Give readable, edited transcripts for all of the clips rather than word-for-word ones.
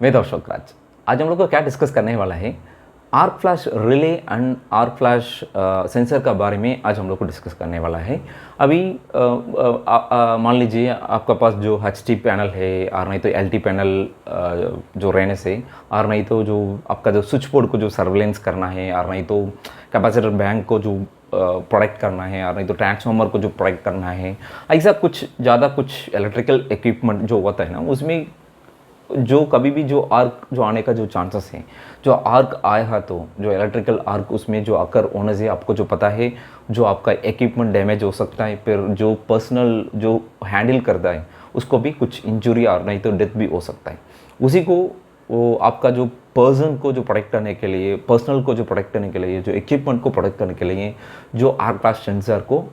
मैं दर्शक राज। आज हम लोग को क्या डिस्कस करने वाला है, arc flash relay and arc flash sensor का बारे में आज हम लोग को डिस्कस करने वाला है। अभी मान लीजिए आपका पास जो HT पैनल है और नहीं तो LT पैनल जो रहने से, और नहीं तो जो आपका जो स्विच बोर्ड को जो सर्वेलेंस करना है, और नहीं तो कैपेसिटर बैंक को जो प्रोटेक्ट करना है, और नहीं तो ट्रांसफार्मर को जो प्रोटेक्ट करना है, ऐसा कुछ ज़्यादा कुछ इलेक्ट्रिकल इक्विपमेंट जो होता है ना, उसमें जो कभी भी जो आर्क जो आने का जो चांसेस है, जो आर्क आया है तो जो इलेक्ट्रिकल आर्क उसमें जो आकर होने से आपको जो पता है, जो आपका इक्विपमेंट डैमेज हो सकता है, फिर जो पर्सनल जो हैंडल करता है उसको भी कुछ इंजरी और नहीं तो डेथ भी हो सकता है। उसी को वो आपका जो पर्सन को जो प्रोटेक्ट करने के लिए, पर्सनल को जो प्रोटेक्ट करने के लिए, जो इक्विपमेंट को प्रोटेक्ट करने के लिए जो आर्क फ्लैश सेंसर को,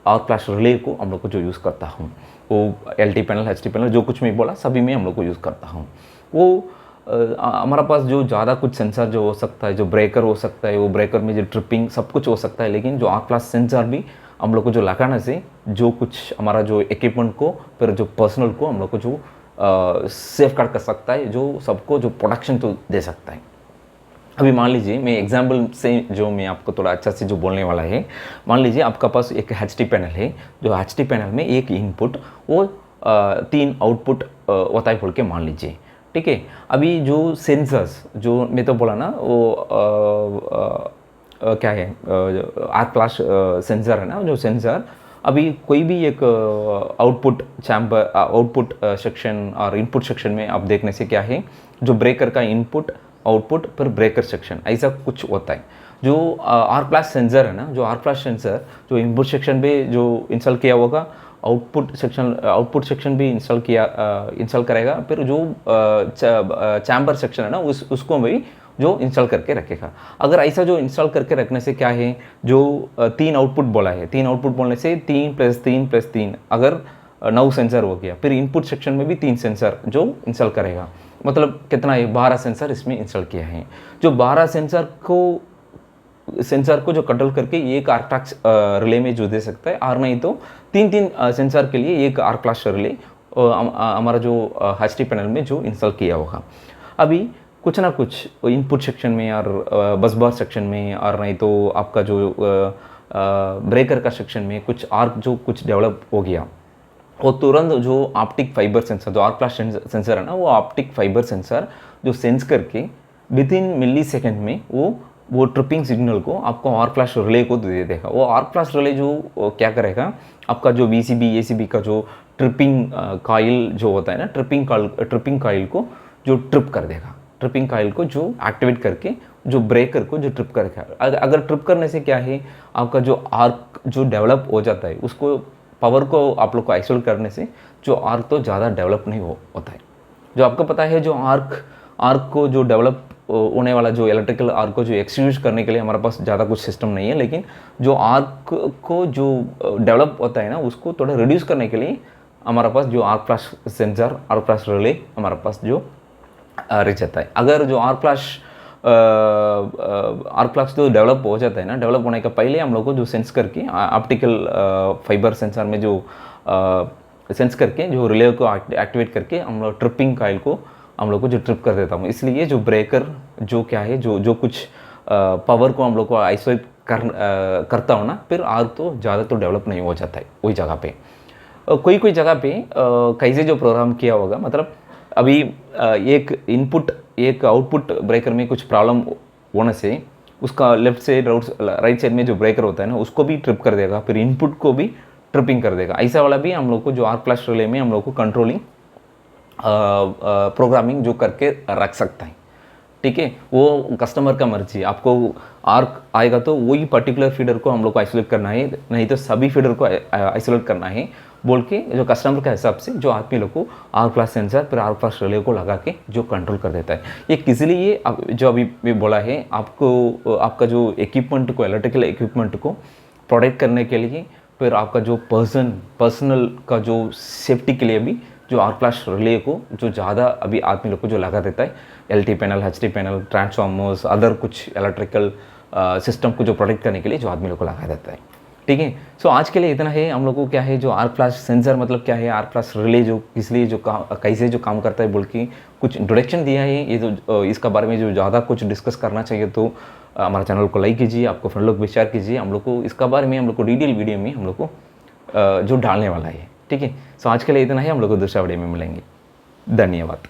आर्क फ्लैश रिले को हम लोग को जो यूज़ करता हूँ, वो LT पैनल HT पैनल जो कुछ मैं बोला सभी में हम लोग को यूज़ करता हूँ। वो हमारा पास जो ज़्यादा कुछ सेंसर जो हो सकता है, जो ब्रेकर हो सकता है, वो ब्रेकर में जो ट्रिपिंग सब कुछ हो सकता है, लेकिन जो आर्क फ्लैश सेंसर भी हम लोग को जो लगाने से जो कुछ हमारा जो इक्विपमेंट को, फिर जो पर्सनल को हम लोग को जो सेफ गार्ड कर सकता है, जो सबको जो प्रोटेक्शन तो दे सकता है। अभी मान लीजिए मैं एग्जाम्पल से जो मैं आपको थोड़ा अच्छा से जो बोलने वाला है, मान लीजिए आपका पास एक HT पैनल है, जो HT पैनल में एक इनपुट वो 3 आउटपुट होता है बोल के मान लीजिए, ठीक है। अभी जो सेंसर्स जो मैं तो बोला ना, वो क्या है, आर्क फ्लैश सेंसर है ना, जो सेंसर अभी कोई भी एक आउटपुट चैम्बर, आउटपुट सेक्शन और इनपुट सेक्शन में आप देखने से क्या है, जो ब्रेकर का इनपुट आउटपुट पर ब्रेकर सेक्शन ऐसा कुछ होता है। जो आर्क फ्लैश सेंसर है ना, जो आर्क फ्लैश सेंसर जो इनपुट सेक्शन पे जो इंस्टॉल किया होगा, आउटपुट सेक्शन भी इंस्टॉल करेगा, फिर जो चैम्बर सेक्शन है ना उसको भी जो इंस्टॉल करके रखेगा। अगर ऐसा जो इंस्टॉल करके रखने से क्या है, जो 3 आउटपुट बोला है, 3 आउटपुट बोलने से 3 + 3 + 3 अगर 9 सेंसर हो गया, फिर इनपुट सेक्शन में भी 3 सेंसर जो इंस्टॉल करेगा, मतलब कितना है, 12 सेंसर इसमें इंस्टॉल किया है। जो 12 सेंसर को जो कंट्रोल करके एक आर्क फ्लैश रिले में जो दे सकता है, और नहीं तो 3 सेंसर के लिए एक आर्क फ्लैश रिले हमारा जो HT पैनल में जो इंस्टॉल किया होगा। अभी कुछ ना कुछ इनपुट सेक्शन में और बस बार सेक्शन में, और नहीं तो आपका जो ब्रेकर का सेक्शन में कुछ आर्क जो कुछ डेवलप हो गया, वो तुरंत जो ऑप्टिक फाइबर सेंसर, जो आर्क फ्लैश सेंसर है ना, वो ऑप्टिक फाइबर सेंसर जो सेंस करके विदिन मिली सेकेंड में वो ट्रिपिंग सिग्नल को आपको आर्क फ्लैश रिले को दे देगा। वो आर्क फ्लैश रिले जो क्या करेगा, आपका जो VCB ACB का जो ट्रिपिंग कॉइल जो होता है ना, ट्रिपिंग कॉइल को जो ट्रिप कर देगा, ट्रिपिंग कॉइल को जो एक्टिवेट करके जो ब्रेकर को जो ट्रिप करेगा। अगर ट्रिप करने से क्या है, आपका जो आर्क जो डेवलप हो जाता है, उसको पावर को आप लोग को आइसोलेट करने से जो आर्क तो ज़्यादा डेवलप नहीं होता है। जो आपको पता है, जो आर्क को जो डेवलप होने वाला जो इलेक्ट्रिकल आर्क को जो एक्सक्यूज करने के लिए हमारे पास ज़्यादा कुछ सिस्टम नहीं है, लेकिन जो आर्क को जो डेवलप होता है ना, उसको थोड़ा रिड्यूस करने के लिए हमारे पास जो arc flash sensor, arc flash relay हमारे पास जो रह जाता है। अगर जो आर्क फ्लैश तो डेवलप हो जाता है ना, डेवलप होने का पहले हम लोग को जो सेंस करके ऑप्टिकल फाइबर सेंसर में जो सेंस करके जो रिले को एक्टिवेट करके हम लोग ट्रिपिंग कॉइल को हम लोग को जो ट्रिप कर देता हूँ। इसलिए जो ब्रेकर जो क्या है, जो कुछ पावर को हम लोग को आइसोलेट करता हूँ ना, फिर आर्क तो ज़्यादा तो डेवलप नहीं हो जाता है वही जगह पे। कोई जगह पे कैसे जो प्रोग्राम किया होगा, मतलब अभी एक इनपुट एक आउटपुट ब्रेकर में कुछ प्रॉब्लम होने से उसका लेफ्ट साइड राइट साइड में जो ब्रेकर होता है ना, उसको भी ट्रिप कर देगा, फिर इनपुट को भी ट्रिपिंग कर देगा। ऐसा वाला भी हम लोग को जो आर्क फ्लैश रिले में हम लोग को कंट्रोलिंग प्रोग्रामिंग जो करके रख सकता है, ठीक है। वो कस्टमर का मर्जी, आपको आर्क आएगा तो वही पर्टिकुलर फीडर को हम लोग को आइसोलेट करना है, नहीं तो सभी फीडर को आइसोलेट करना है बोल के जो कस्टमर के हिसाब से जो आदमी लोग को आर्क फ्लैश सेंसर फिर आर्क फ्लैश रिले को लगा के जो कंट्रोल कर देता है। ये किस लिए जो अभी मैं बोला है आपको, आपका जो इक्विपमेंट को, इलेक्ट्रिकल इक्विपमेंट को प्रोटेक्ट करने के लिए, फिर आपका जो पर्सनल का जो सेफ्टी के लिए भी जो आर्क फ्लैश रिले को जो ज़्यादा अभी आदमी लोग को जो लगा देता है, LT panel HT panel transformers other कुछ इलेक्ट्रिकल सिस्टम को जो प्रोटेक्ट करने के लिए जो आदमी लोग को लगा देता है। ठीक है। सो आज के लिए इतना है। हम लोग को क्या है जो आर्क फ्लैश सेंसर मतलब क्या है, आर्क फ्लैश रिले जो इसलिए जो कैसे जो काम करता है बोल के कुछ इंट्रोडक्शन दिया है। ये जो इसका बारे में जो ज़्यादा कुछ डिस्कस करना चाहिए तो हमारे चैनल को लाइक कीजिए, आपको फ्रेंड लोग भी शेयर कीजिए। हम लोग को इसका बारे में हम लोग को डिटेल वीडियो में हम लोग को जो डालने वाला है। ठीक है। सो आज के लिए इतना ही, हम लोग को दूसरा वीडियो में मिलेंगे। धन्यवाद।